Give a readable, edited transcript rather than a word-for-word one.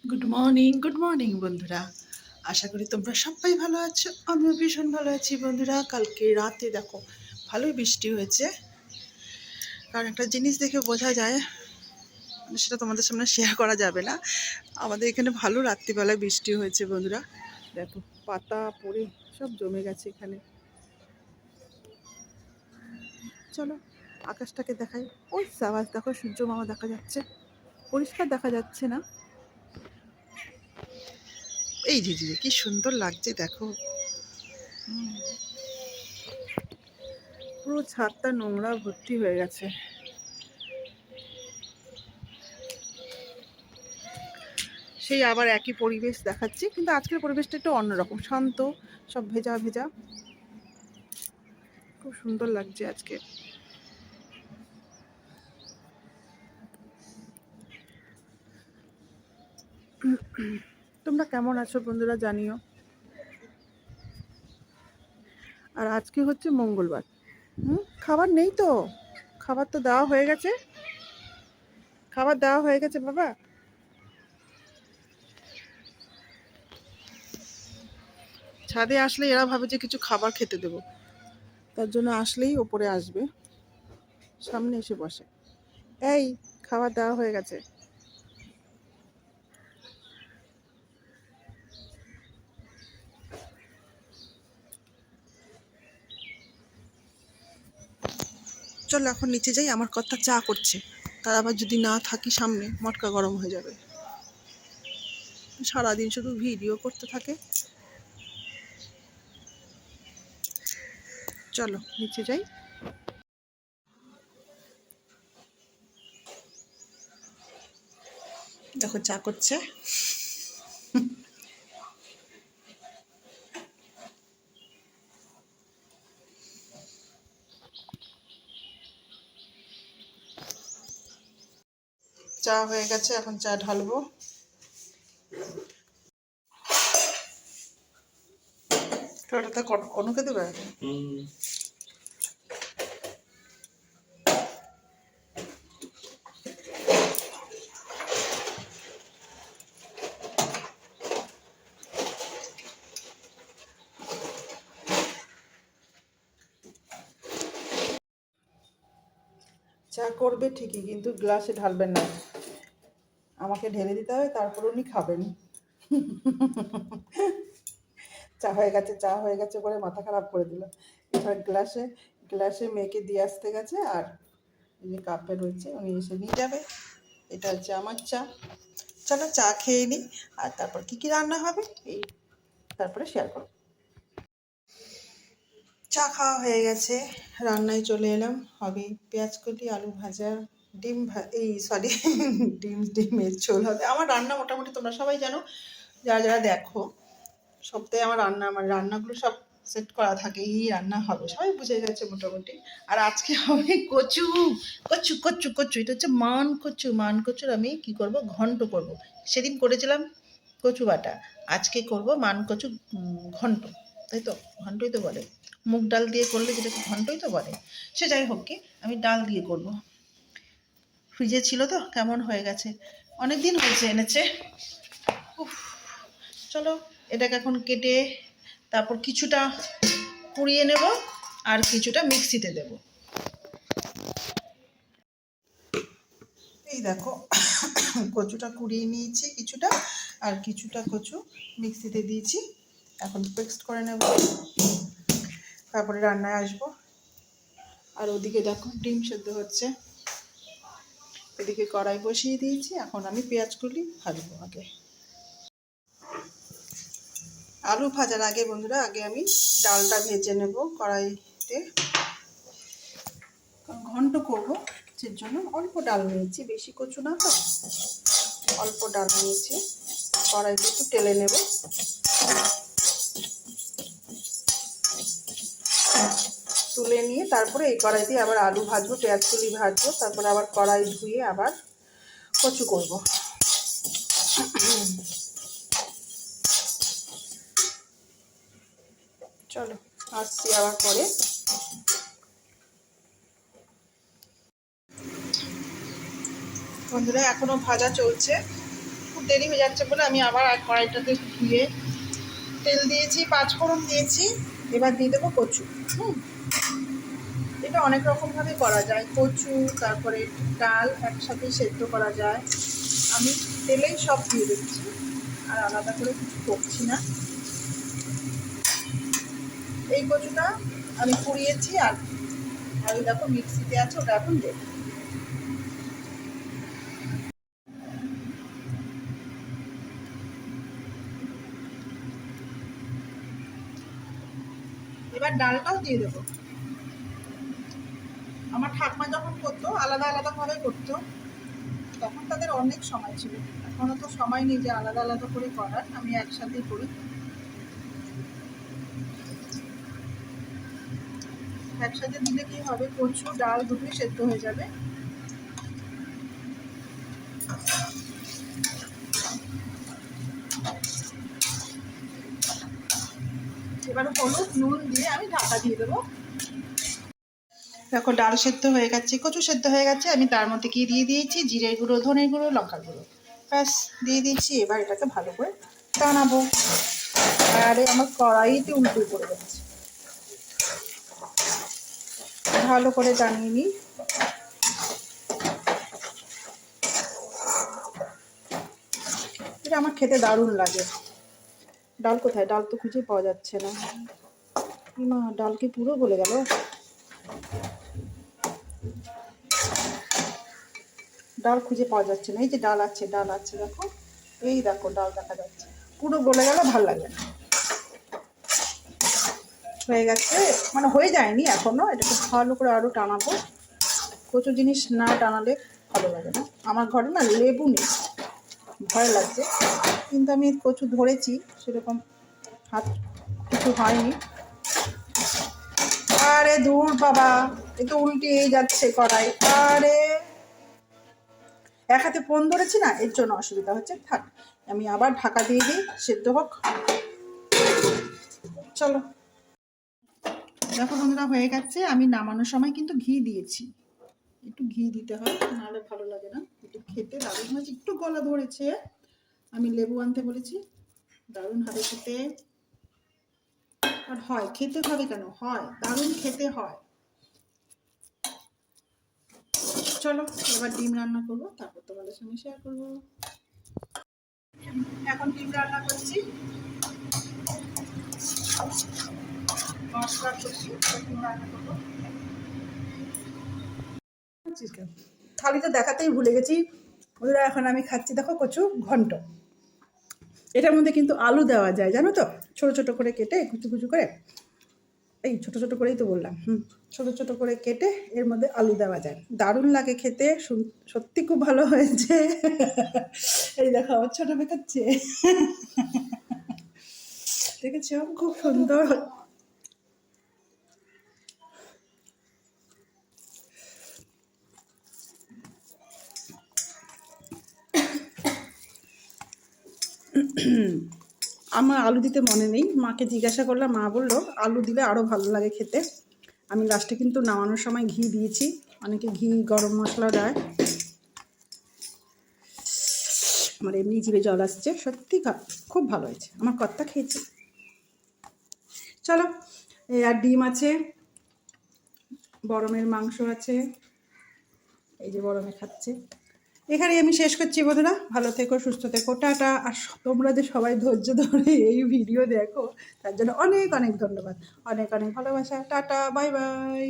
Good morning বন্ধুরা। আশা করি তোমরা সবাই ভালো আছো। আমিও ভীষণ ভালো আছি বন্ধুরা। কালকে রাতে দেখো ভালোই বৃষ্টি হয়েছে। কারণ একটা জিনিস দেখে বোঝা যায়, সেটা তোমাদের সামনে শেয়ার করা যাবে না। আমাদের এখানে ভালো রাত্রিবেলায় বৃষ্টি হয়েছে বন্ধুরা। দেখো পাতা পড়ে সব জমে গেছে এখানে। চলো আকাশটাকে দেখাই। ওই আওয়াজ দেখো, সূর্য মামা দেখা যাচ্ছে, পরিষ্কার দেখা যাচ্ছে না। এই যে কি সুন্দর লাগছে দেখো। পুরো ছাদটা নোংরা ভর্তি হয়ে গেছে। সেই আবার একই পরিবেশ দেখাচ্ছি, কিন্তু আজকের পরিবেশটা একটু অন্যরকম, শান্ত, সব ভেজা ভেজা, খুব সুন্দর লাগছে আজকে। তোমরা কেমন আছো বন্ধুরা জানিও। আর আজকে হচ্ছে মঙ্গলবার। খাবার নেই তো? খাবার তো দেওয়া হয়ে গেছে, খাবার দেওয়া হয়ে গেছে বাবা। ছাদে আসলে এরা ভাবে যে কিছু খাবার খেতে দেবো, তার জন্য আসলেই ওপরে আসবে, সামনে এসে বসে। এই খাবার দেওয়া হয়ে গেছে। চলো এখন নিচে যাই, আমার কথা চা করছে। তার আবার যদি না থাকি সামনে, মটকা গরম হয়ে যাবে। সারাদিন শুধু ভিডিও করতে থাকে। চলো নিচে যাই। দেখো চা করছে। চা হয়ে গেছে, এখন চা ঢালবো। ওটাতে অনুকে দেবে। চা করবে ঠিকই, কিন্তু গ্লাসে ঢালবেন না, আমাকে ঢেলে দিতে হবে, তারপর উনি খাবেন। চা হয়ে গেছে, চা হয়ে গেছে করে মাথা খারাপ করে দিল। এবার গ্লাসে গ্লাসে মেয়েকে দিয়ে আসতে গেছে, আর এই যে কাপে রয়েছে, উনি এসে নিয়ে যাবে। এটা হচ্ছে আমার চা। চলো চা খেয়ে নিই, আর তারপর কি কি রান্না হবে এই তারপরে শেয়ার করব। চা খাওয়া হয়ে গেছে, রান্নায় চলে এলাম। হবে পেঁয়াজ কলি, আলু ভাজা, ডিমের ঝোল হবে। আমার রান্না মোটামুটি তোমরা সবাই জানো, যারা যারা দেখো। সপ্তাহে আমার রান্নাগুলো সব সেট করা থাকে, এই রান্না হবে, সবাই বুঝে গেছে মোটামুটি। আর আজকে হবে কচু। কচু কচু কচু, এটা হচ্ছে মান কচুর আমি কি করব, ঘন্ট করব। সেদিন করেছিলাম কচু বাটা, আজকে করব মান কচু ঘন্ট। তাই তো, ঘন্টই তো বলে। মুগ ডাল দিয়ে করলে যেটাকে ঘন্টই তো বলে। সে যাই হোক, কি আমি ডাল দিয়ে করব। ফ্রিজে ছিল তো, কেমন হয়ে গেছে, অনেক দিন হয়েছে এনেছে। উফ, চলো এটাকে এখন কেটে তারপর কিছুটা কুড়িয়ে নেব, আর কিছুটা মিক্সিতে দেব। এই দেখো, কচুটা কুড়িয়ে নিয়েছি কিছুটা, আর কিছুটা কচু মিক্সিতে দিয়েছি। এখন পেস্ট করে নেব, তারপরে রান্নায় আসব। আর ওদিকে দেখো ডিম সেদ্ধ হচ্ছে, এদিকে কড়াই বসিয়ে দিয়েছি। এখন আমি পেঁয়াজগুলি ভাজবো আগে। আলু ভাজার আগে বন্ধুরা, আগে আমি ডালটা ভেজে নেব কড়াইতে। ঘন্ট করবো, সে জন্য অল্প ডাল নিয়েছি, বেশি কচু না তো, অল্প ডাল নিয়েছি। কড়াইতে একটু টেলে নেব। তুলে নিয়ে তারপরে এই কড়াইতে আবার আলু ভাজবো, পেঁয়াজ কলি ভাজবো, তারপরে আবার কড়াই ধুয়ে আবার কচু করব। চলো আসছি আবার পরে। বন্ধুরা এখনো ভাজা চলছে, খুব দেরি হয়ে যাচ্ছে বলে আমি আবার কড়াইটাতে ধুয়ে তেল দিয়েছি, 5 ফোড়ন দিয়েছি। এবার দিয়ে দেবো কচু। এটা অনেক রকমভাবে করা যায়, কচু তারপরে ডাল একসাথে সেদ্ধ করা যায়। আমি তেলেই সব দিয়ে দিচ্ছি, আর আলাদা করে কিছু করছি না। এই কচুটা আমি পুড়িয়েছি, আর ওই দেখো মিক্সিতে আছে, ওটা এখন দেব। এবার ডালটাও দিয়ে দেবো। আমার ঠাকুমা যখন করতো আলাদা আলাদা ভাবে করতো, তখন তাদের অনেক সময় ছিল। এখনো তো সময় নেই যে আলাদা আলাদা করে করার, আমি একসাথেই করি। একসাথে দিলে কি হবে, কচু ডাল দুটোই সেদ্ধ হয়ে যাবে। এবার হলুদ নুন দিয়ে আমি ঢাকা দিয়ে দেবো। দেখো ডাল সেদ্ধ হয়ে গেছে, কচু সেদ্ধ হয়ে গেছে। আমি তার মধ্যে কি দিয়ে দিয়েছি, জিরে গুঁড়ো, ধনে গুঁড়ো, লঙ্কার গুঁড়ো, ব্যাস দিয়ে দিয়েছি। এবার এটাকে ভালো করে টানাবো। আরে আমার কড়াইতে উল্টে পড়ে যাচ্ছে, ভালো করে টানিয়ে নিই। এটা আমার খেতে দারুণ লাগে। ডাল কোথায়, ডাল তো খুঁজে পাওয়া যাচ্ছে না। মা, ডাল কি পুরো গলে গেল? ডাল খুঁজে পাওয়া যাচ্ছে না। এই যে ডাল আছে, ডাল আছে, দেখো, এই দেখো ডাল দেখা যাচ্ছে। পুরো গলে গেল, ভালো লাগে না। হয়ে গেছে, মানে হয়ে যায়নি এখনো। এটাকে ভালো করে আরও টানাবো। কচু জিনিস না টানালে ভালো লাগে না। আমার ঘরে না লেবু নেই, ভয় লাগছে, কিন্তু আমি কচু ধরেছি, সেরকম হাত কিছু হয়নি। আরে দূর বাবা, এ তো উল্টিয়েই যাচ্ছে কড়াই। আরে এক হাতে ফোন ধরেছি না, এর জন্য অসুবিধা হচ্ছে। থাক, আমি আবার ঢাকা দিয়ে দিই, সেদ্ধ হোক। চলো, দেখো বন্ধুরা হয়ে গেছে। আমি নামানোর সময় কিন্তু ঘি দিয়েছি, একটু ঘি দিতে হয়, নাহলে ভালো লাগে না। একটু খেতে দারুণ হয়েছে। একটু গলা ধরেছে, আমি লেবু আনতে বলেছি। দারুণ হবে খেতে। আর হয়, খেতে হবে কেন, হয়, দারুণ খেতে হয়। চলো এবার ডিম রান্না করবো, তারপর তোমাদের সঙ্গে শেয়ার করবো। এখন ডিম রান্না করছি, মশলা করছি, ডিম রান্না করবো। থালিটা দেখাতেই ভুলে গেছি ওরা। এখন আমি খাচ্ছি, দেখো, কচু ঘন্ট। এটার মধ্যে কিন্তু আলু দেওয়া যায়, জানো তো, ছোট ছোট করে কেটে, কুচু কুচু করে। এই ছোট ছোট করেই তো বললাম, ছোট ছোট করে কেটে এর মধ্যে আলু দেওয়া যায়, দারুণ লাগে খেতে। সত্যি খুব ভালো হয়েছে। এই দেখো আমার ছোট বেকাচ্ছে, দেখেছ, খুব সুন্দর। আমার আলু দিতে মনে নেই, মাকে জিজ্ঞাসা করলাম, মা বললো আলু দিলে আরও ভালো লাগে খেতে। আমি লাস্টে কিন্তু নামানোর সময় ঘি দিয়েছি, অনেকে ঘি গরম মশলা দেয়। আমার এমনি জিভে জল আসছে, সত্যি খুব ভালো হয়েছে। আমার কর্তা খেয়েছি। চলো, আর ডিম আছে, বরমের মাংস আছে, এই যে বরমে খাচ্ছে। এখানে আমি শেষ করছি বন্ধুরা, ভালো থেকো, সুস্থ থেকো, টাটা। আর তোমরা যে সবাই ধৈর্য ধরে এই ভিডিও দেখো, তার জন্য অনেক অনেক ধন্যবাদ, অনেক অনেক ভালোবাসা। Tata, bye bye.